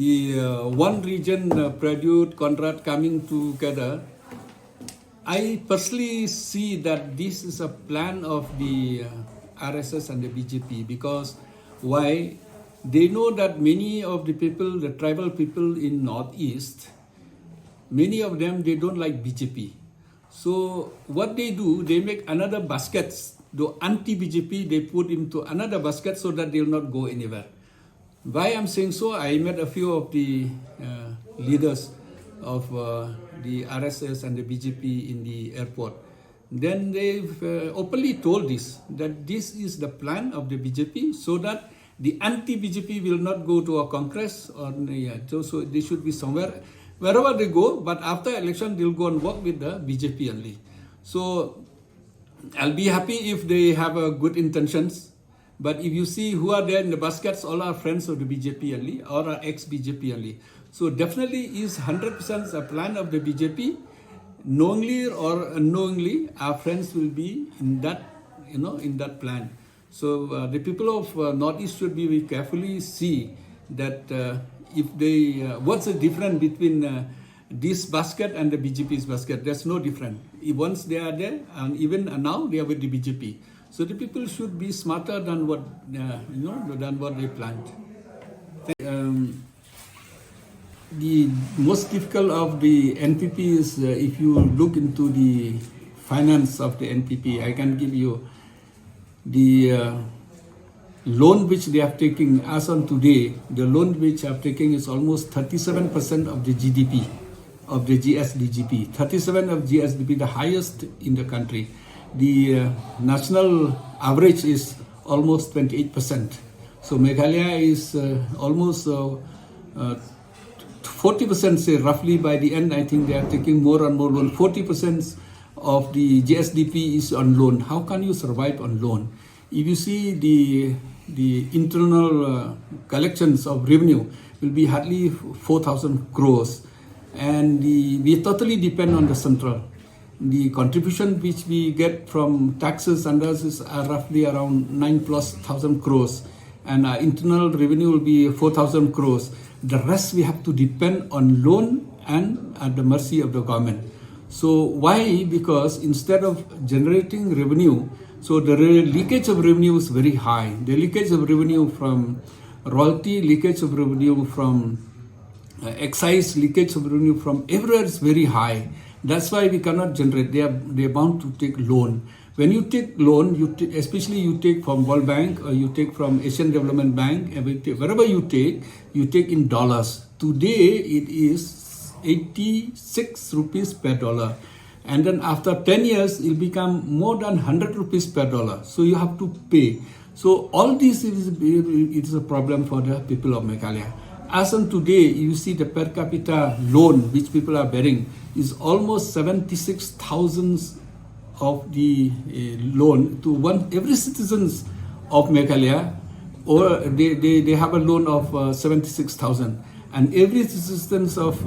the one region produce contract coming together, I personally see that this is a plan of the RSS and the BJP, because why? They know that many of the people, the tribal people in Northeast, many of them, they don't like BJP. So what they do, they make another baskets, the anti-BJP, they put into another basket so that they'll not go anywhere. Why I'm saying so, I met a few of the leaders of the RSS and the BJP in the airport. Then they've openly told this, that this is the plan of the BJP so that the anti-BJP will not go to a Congress, or so they should be somewhere, wherever they go, but after election they'll go and work with the BJP only. So I'll be happy if they have good intentions, but if you see who are there in the baskets, all are friends of the BJP only, or are ex-BJP only. So definitely is 100% a plan of the BJP. Knowingly or unknowingly, our friends will be in that, in that plan. So the people of Northeast should be very carefully see that if they, what's the difference between this basket and the BJP's basket? There's no difference. Once they are there, and even now they are with the BJP. So the people should be smarter than what, than what they planned. The most difficult of the NPP is if you look into the finance of the NPP, I can give you the loan which they are taking as on today. The loan which they are taking is almost 37% of the GDP, of the GSDGP. 37% of GSDP, the highest in the country. The national average is almost 28%. So Meghalaya is almost 40%, say roughly by the end, I think they are taking more and more loan. 40% of the GSDP is on loan. How can you survive on loan? If you see the internal collections of revenue will be hardly 4,000 crores, and we totally depend on the central. The contribution which we get from taxes and others are roughly around 9,000+ crores, and our internal revenue will be 4,000 crores. The rest we have to depend on loan and at the mercy of the government. So why? Because instead of generating revenue, so the leakage of revenue is very high. The leakage of revenue from royalty, leakage of revenue from excise, leakage of revenue from everywhere is very high. That's why we cannot generate. They are bound to take loan. When you take loan, especially you take from World Bank or you take from Asian Development Bank, wherever you take in dollars. Today it is 86 rupees per dollar. And then after 10 years, it will become more than 100 rupees per dollar. So you have to pay. So all this is a problem for the people of Meghalaya. As on today, you see the per capita loan which people are bearing is almost 76,000 of the loan to every citizens of Meghalaya, or they have a loan of 76,000, and every citizens of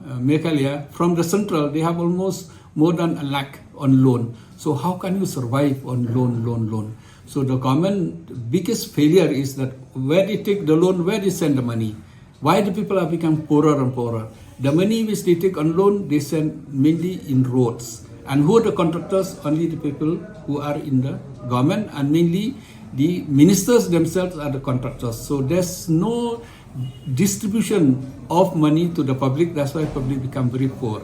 Meghalaya from the central, they have almost more than 1 lakh on loan. So how can you survive on loan? So the government biggest failure is that where they take the loan, where they send the money. Why the people have become poorer and poorer? The money which they take on loan, they send mainly in roads. And who are the contractors? Only the people who are in the government, and mainly the ministers themselves are the contractors. So there's no distribution of money to the public. That's why public become very poor.